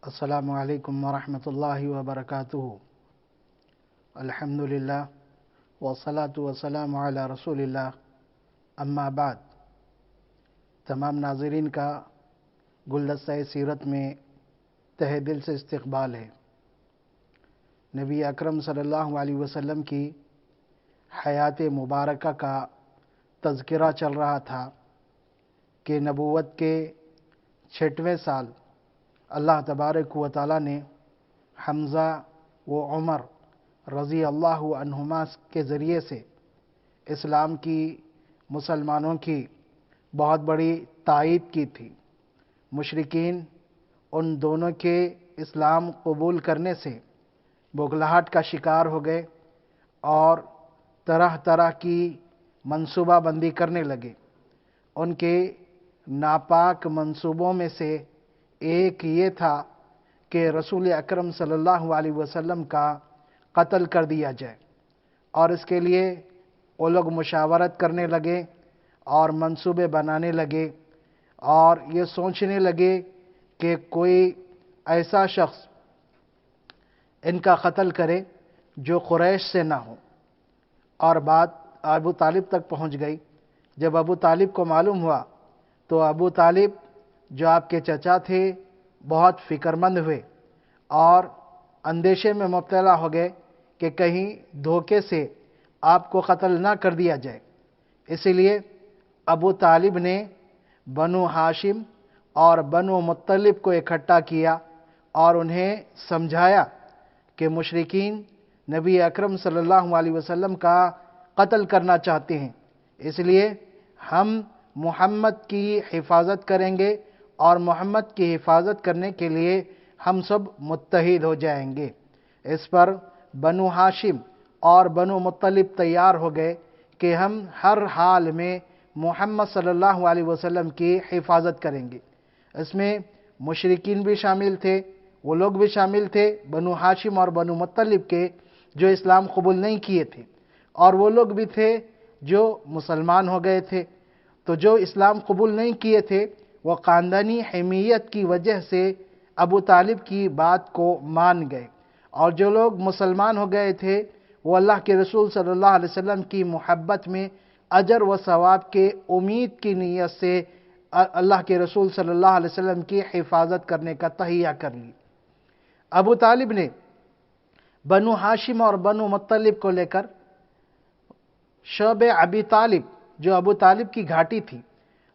السلام علیکم ورحمۃ اللہ وبرکاتہ۔ الحمدللہ والصلاة والسلام علی رسول اللہ، اما بعد۔ تمام ناظرین کا گلدستہ سیرت میں تہہ دل سے استقبال ہے۔ نبی اکرم صلی اللہ علیہ وسلم کی حیات مبارکہ کا تذکرہ چل رہا تھا کہ نبوت کے 6ویں سال اللہ تبارک و تعالی نے حمزہ و عمر رضی اللہ عنہما کے ذریعے سے اسلام کی، مسلمانوں کی بہت بڑی تائید کی تھی۔ مشرکین ان دونوں کے اسلام قبول کرنے سے بغلاہٹ کا شکار ہو گئے اور طرح طرح کی منصوبہ بندی کرنے لگے۔ ان کے ناپاک منصوبوں میں سے ایک یہ تھا کہ رسول اکرم صلی اللہ علیہ وسلم کا قتل کر دیا جائے، اور اس کے لیے وہ لوگ مشاورت کرنے لگے اور منصوبے بنانے لگے اور یہ سوچنے لگے کہ کوئی ایسا شخص ان کا قتل کرے جو قریش سے نہ ہو، اور بات ابو طالب تک پہنچ گئی۔ جب ابو طالب کو معلوم ہوا تو ابو طالب جو آپ کے چچا تھے بہت فکر مند ہوئے اور اندیشے میں مبتلا ہو گئے کہ کہیں دھوکے سے آپ کو قتل نہ کر دیا جائے۔ اسی لیے ابو طالب نے بنو ہاشم اور بنو مطلب کو اکٹھا کیا اور انہیں سمجھایا کہ مشرکین نبی اکرم صلی اللہ علیہ وسلم کا قتل کرنا چاہتے ہیں، اس لیے ہم محمد کی حفاظت کریں گے اور محمد کی حفاظت کرنے کے لیے ہم سب متحد ہو جائیں گے۔ اس پر بنو ہاشم اور بنو مطلب تیار ہو گئے کہ ہم ہر حال میں محمد صلی اللہ علیہ وسلم کی حفاظت کریں گے۔ اس میں مشرکین بھی شامل تھے، وہ لوگ بھی شامل تھے بنو ہاشم اور بنو مطلب کے جو اسلام قبول نہیں کیے تھے، اور وہ لوگ بھی تھے جو مسلمان ہو گئے تھے۔ تو جو اسلام قبول نہیں کیے تھے وہ خاندانی حمیت کی وجہ سے ابو طالب کی بات کو مان گئے، اور جو لوگ مسلمان ہو گئے تھے وہ اللہ کے رسول صلی اللہ علیہ وسلم کی محبت میں اجر و ثواب کے امید کی نیت سے اللہ کے رسول صلی اللہ علیہ وسلم کی حفاظت کرنے کا تہیہ کر لی۔ ابو طالب نے بنو ہاشم اور بنو مطلب کو لے کر شعب ابی طالب، جو ابو طالب کی گھاٹی تھی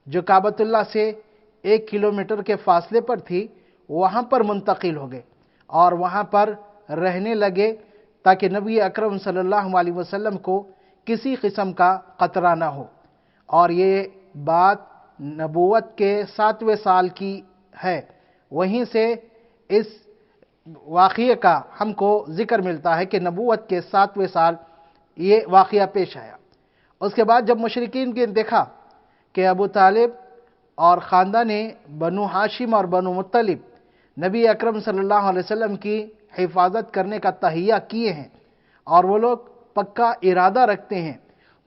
جو کعبۃ اللہ سے 1 کلومیٹر کے فاصلے پر تھی، وہاں پر منتقل ہو گئے اور وہاں پر رہنے لگے تاکہ نبی اکرم صلی اللہ علیہ وسلم کو کسی قسم کا خطرہ نہ ہو۔ اور یہ بات نبوت کے 7ویں سال کی ہے، وہیں سے اس واقعے کا ہم کو ذکر ملتا ہے کہ نبوت کے 7ویں سال یہ واقعہ پیش آیا۔ اس کے بعد جب مشرکین نے دیکھا کہ ابو طالب اور خاندان بنو ہاشم اور بنو مطلب نبی اکرم صلی اللہ علیہ وسلم کی حفاظت کرنے کا تہیہ کیے ہیں اور وہ لوگ پکا ارادہ رکھتے ہیں،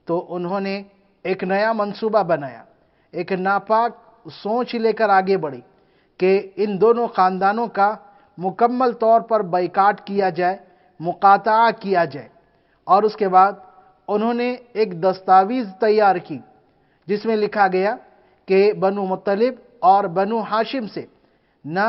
تو انہوں نے ایک نیا منصوبہ بنایا، ایک ناپاک سوچ لے کر آگے بڑھی کہ ان دونوں خاندانوں کا مکمل طور پر بائیکاٹ کیا جائے، مقاطعہ کیا جائے۔ اور اس کے بعد انہوں نے ایک دستاویز تیار کی جس میں لکھا گیا کہ بنو مطلب اور بنو ہاشم سے نہ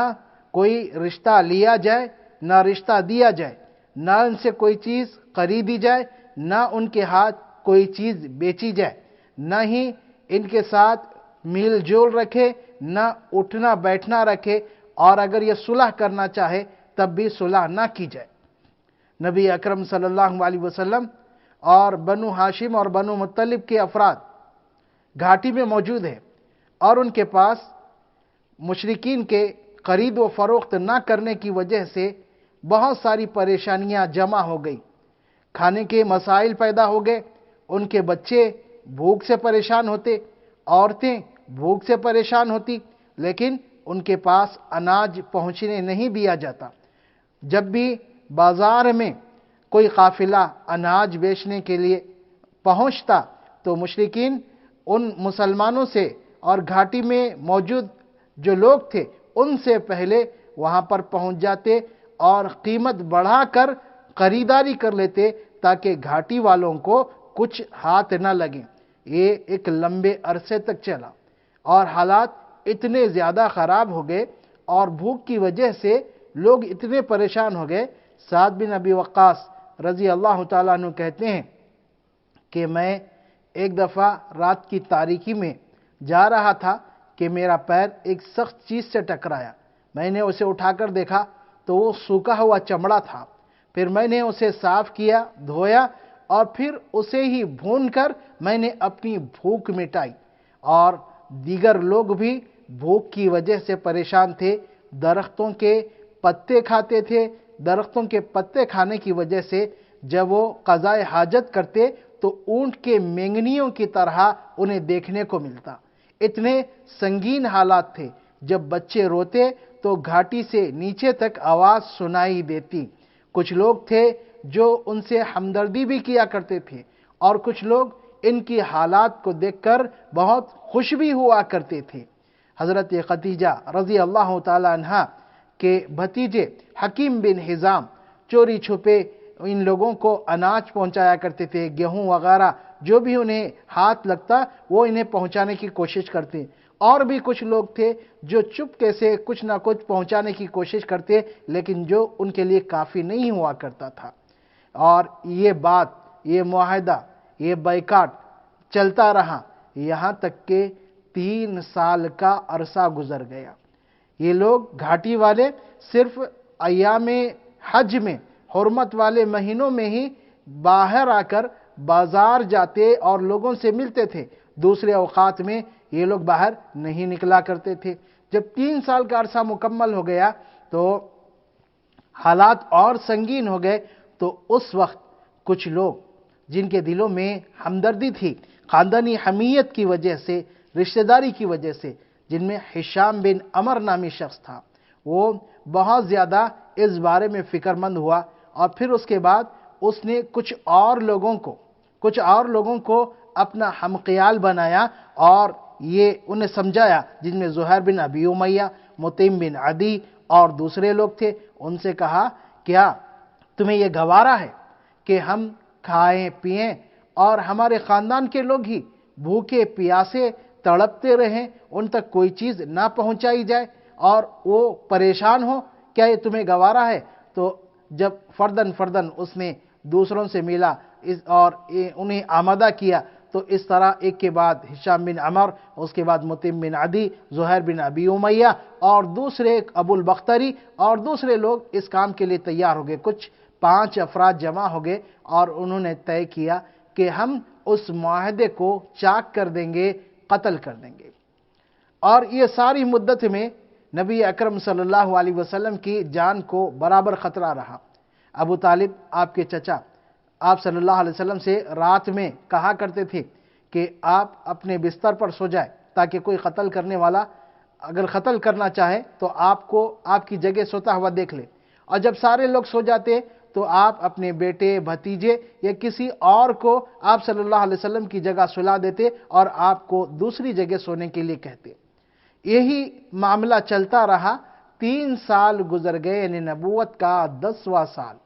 کوئی رشتہ لیا جائے، نہ رشتہ دیا جائے، نہ ان سے کوئی چیز خریدی جائے، نہ ان کے ہاتھ کوئی چیز بیچی جائے، نہ ہی ان کے ساتھ میل جول رکھے، نہ اٹھنا بیٹھنا رکھے، اور اگر یہ صلح کرنا چاہے تب بھی صلح نہ کی جائے۔ نبی اکرم صلی اللہ علیہ وسلم اور بنو ہاشم اور بنو مطلب کے افراد گھاٹی میں موجود ہیں، اور ان کے پاس مشرکین کے خرید و فروخت نہ کرنے کی وجہ سے بہت ساری پریشانیاں جمع ہو گئی، کھانے کے مسائل پیدا ہو گئے، ان کے بچے بھوک سے پریشان ہوتے، عورتیں بھوک سے پریشان ہوتی، لیکن ان کے پاس اناج پہنچنے نہیں دیا جاتا۔ جب بھی بازار میں کوئی قافلہ اناج بیچنے کے لیے پہنچتا تو مشرکین ان مسلمانوں سے اور گھاٹی میں موجود جو لوگ تھے ان سے پہلے وہاں پر پہنچ جاتے اور قیمت بڑھا کر خریداری کر لیتے تاکہ گھاٹی والوں کو کچھ ہاتھ نہ لگیں۔ یہ ایک لمبے عرصے تک چلا اور حالات اتنے زیادہ خراب ہو گئے اور بھوک کی وجہ سے لوگ اتنے پریشان ہو گئے۔ سعد بن ابی وقاص رضی اللہ تعالیٰ عنہ کہتے ہیں کہ میں ایک دفعہ رات کی تاریکی میں جا رہا تھا کہ میرا پیر ایک سخت چیز سے ٹکرایا۔ میں نے اسے اٹھا کر دیکھا تو وہ سوکھا ہوا چمڑا تھا۔ پھر میں نے اسے صاف کیا، دھویا اور پھر اسے ہی بھون کر میں نے اپنی بھوک مٹائی۔ اور دیگر لوگ بھی بھوک کی وجہ سے پریشان تھے، درختوں کے پتے کھاتے تھے۔ درختوں کے پتے کھانے کی وجہ سے جب وہ قضائے حاجت کرتے تو اونٹ کے مینگنیوں کی طرح انہیں دیکھنے کو ملتا۔ اتنے سنگین حالات تھے۔ جب بچے روتے تو گھاٹی سے نیچے تک آواز سنائی دیتی۔ کچھ لوگ تھے جو ان سے ہمدردی بھی کیا کرتے تھے اور کچھ لوگ ان کی حالات کو دیکھ کر بہت خوش بھی ہوا کرتے تھے۔ حضرت خدیجہ رضی اللہ تعالی عنہا کے بھتیجے حکیم بن حزام چوری چھپے ان لوگوں کو اناج پہنچایا کرتے تھے، گیہوں وغیرہ جو بھی انہیں ہاتھ لگتا وہ انہیں پہنچانے کی کوشش کرتے۔ اور بھی کچھ لوگ تھے جو چپکے سے کچھ نہ کچھ پہنچانے کی کوشش کرتے، لیکن جو ان کے لیے کافی نہیں ہوا کرتا تھا۔ اور یہ بات، یہ معاہدہ، یہ بائیکاٹ چلتا رہا یہاں تک کہ 3 سال کا عرصہ گزر گیا۔ یہ لوگ گھاٹی والے صرف ایام حج میں، حرمت والے مہینوں میں ہی باہر آ کر بازار جاتے اور لوگوں سے ملتے تھے۔ دوسرے اوقات میں یہ لوگ باہر نہیں نکلا کرتے تھے۔ جب 3 سال کا عرصہ مکمل ہو گیا تو حالات اور سنگین ہو گئے۔ تو اس وقت کچھ لوگ جن کے دلوں میں ہمدردی تھی، خاندانی حمیت کی وجہ سے، رشتہ داری کی وجہ سے، جن میں ہشام بن عمر نامی شخص تھا، وہ بہت زیادہ اس بارے میں فکر مند ہوا اور پھر اس کے بعد اس نے کچھ اور لوگوں کو اپنا ہمخیال بنایا اور یہ انہیں سمجھایا، جن میں زہیر بن ابی امیہ، مطعم بن عدی اور دوسرے لوگ تھے۔ ان سے کہا کیا تمہیں یہ گوارا ہے کہ ہم کھائیں پئیں اور ہمارے خاندان کے لوگ ہی بھوکے پیاسے تڑپتے رہیں، ان تک کوئی چیز نہ پہنچائی جائے اور وہ پریشان ہو؟ کیا یہ تمہیں گوارا ہے؟ تو جب فردن اس نے دوسروں سے ملا اور انہیں آمادہ کیا تو اس طرح ایک کے بعد ہشام بن عمر، اس کے بعد مطعم بن عدی، زہیر بن ابی امیہ اور دوسرے ابو البختری اور دوسرے لوگ اس کام کے لیے تیار ہو گئے۔ کچھ 5 افراد جمع ہو گئے اور انہوں نے طے کیا کہ ہم اس معاہدے کو چاک کر دیں گے، قتل کر دیں گے۔ اور یہ ساری مدت میں نبی اکرم صلی اللہ علیہ وسلم کی جان کو برابر خطرہ رہا۔ ابو طالب آپ کے چچا آپ صلی اللہ علیہ وسلم سے رات میں کہا کرتے تھے کہ آپ اپنے بستر پر سو جائیں تاکہ کوئی قتل کرنے والا اگر قتل کرنا چاہے تو آپ کو آپ کی جگہ سوتا ہوا دیکھ لے، اور جب سارے لوگ سو جاتے تو آپ اپنے بیٹے، بھتیجے یا کسی اور کو آپ صلی اللہ علیہ وسلم کی جگہ سلا دیتے اور آپ کو دوسری جگہ سونے کے لیے کہتے۔ یہی معاملہ چلتا رہا۔ 3 سال گزر گئے، یعنی نبوت کا 10واں سال۔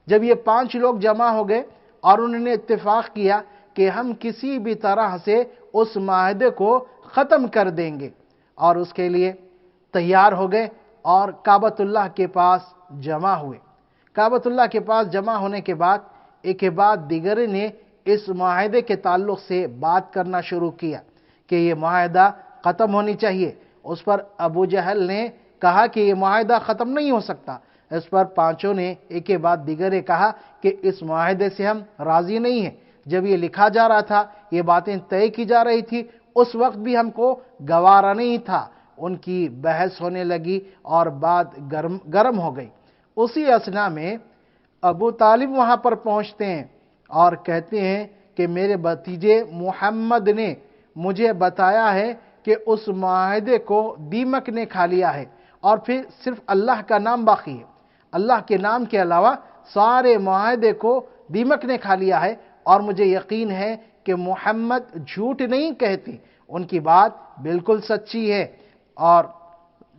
جب یہ 5 لوگ جمع ہو گئے اور انہوں نے اتفاق کیا کہ ہم کسی بھی طرح سے اس معاہدے کو ختم کر دیں گے اور اس کے لیے تیار ہو گئے اور کعبۃ اللہ کے پاس جمع ہوئے۔ کعبۃ اللہ کے پاس جمع ہونے کے بعد ایک کے بعد دیگر نے اس معاہدے کے تعلق سے بات کرنا شروع کیا کہ یہ معاہدہ ختم ہونی چاہیے۔ اس پر ابو جہل نے کہا کہ یہ معاہدہ ختم نہیں ہو سکتا۔ اس پر 5 نے ایک کے بعد دیگر کہا کہ اس معاہدے سے ہم راضی نہیں ہیں۔ جب یہ لکھا جا رہا تھا، یہ باتیں طے کی جا رہی تھی، اس وقت بھی ہم کو گوارا نہیں تھا۔ ان کی بحث ہونے لگی اور بات گرم ہو گئی۔ اسی اثنا میں ابو طالب وہاں پر پہنچتے ہیں اور کہتے ہیں کہ میرے بھتیجے محمد نے مجھے بتایا ہے کہ اس معاہدے کو دیمک نے کھا لیا ہے اور پھر صرف اللہ کا نام باقی ہے۔ اللہ کے نام کے علاوہ سارے معاہدے کو دیمک نے کھا لیا ہے، اور مجھے یقین ہے کہ محمد جھوٹ نہیں کہتے، ان کی بات بالکل سچی ہے۔ اور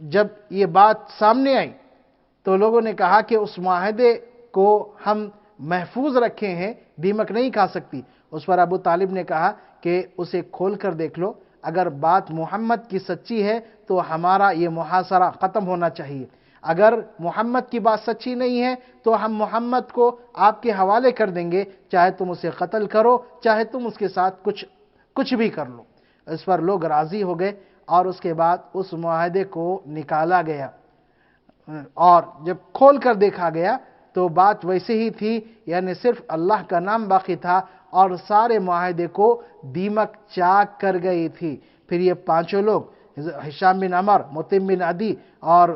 جب یہ بات سامنے آئی تو لوگوں نے کہا کہ اس معاہدے کو ہم محفوظ رکھے ہیں، دیمک نہیں کھا سکتی۔ اس پر ابو طالب نے کہا کہ اسے کھول کر دیکھ لو، اگر بات محمد کی سچی ہے تو ہمارا یہ محاصرہ ختم ہونا چاہیے، اگر محمد کی بات سچی نہیں ہے تو ہم محمد کو آپ کے حوالے کر دیں گے، چاہے تم اسے قتل کرو، چاہے تم اس کے ساتھ کچھ بھی کر لو۔ اس پر لوگ راضی ہو گئے اور اس کے بعد اس معاہدے کو نکالا گیا، اور جب کھول کر دیکھا گیا تو بات ویسے ہی تھی، یعنی صرف اللہ کا نام باقی تھا اور سارے معاہدے کو دیمک چاک کر گئی تھی۔ پھر یہ پانچوں لوگ، ہشام بن عمر، مطعم بن عدی اور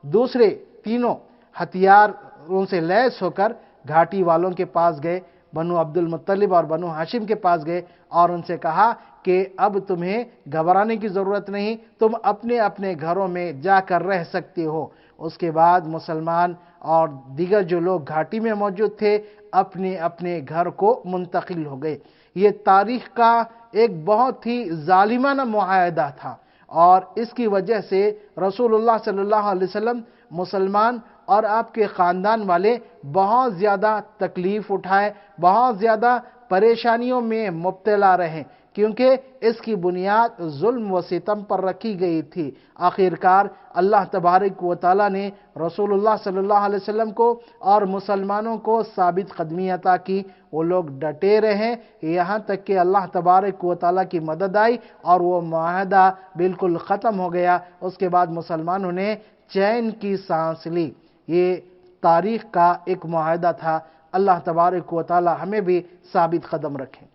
دوسرے تینوں ہتھیاروں سے لیس ہو کر گھاٹی والوں کے پاس گئے، بنو عبد المطلب اور بنو ہاشم کے پاس گئے اور ان سے کہا کہ اب تمہیں گھبرانے کی ضرورت نہیں، تم اپنے اپنے گھروں میں جا کر رہ سکتے ہو۔ اس کے بعد مسلمان اور دیگر جو لوگ گھاٹی میں موجود تھے اپنے اپنے گھر کو منتقل ہو گئے۔ یہ تاریخ کا ایک بہت ہی ظالمانہ معاہدہ تھا، اور اس کی وجہ سے رسول اللہ صلی اللہ علیہ وسلم، مسلمان اور آپ کے خاندان والے بہت زیادہ تکلیف اٹھائے، بہت زیادہ پریشانیوں میں مبتلا رہے، کیونکہ اس کی بنیاد ظلم و ستم پر رکھی گئی تھی۔ آخرکار اللہ تبارک و تعالیٰ نے رسول اللہ صلی اللہ علیہ وسلم کو اور مسلمانوں کو ثابت قدمی عطا کی، وہ لوگ ڈٹے رہے یہاں تک کہ اللہ تبارک و تعالیٰ کی مدد آئی اور وہ معاہدہ بالکل ختم ہو گیا۔ اس کے بعد مسلمانوں نے چین کی سانس لی۔ یہ تاریخ کا ایک معاہدہ تھا۔ اللہ تبارک و تعالیٰ ہمیں بھی ثابت قدم رکھیں۔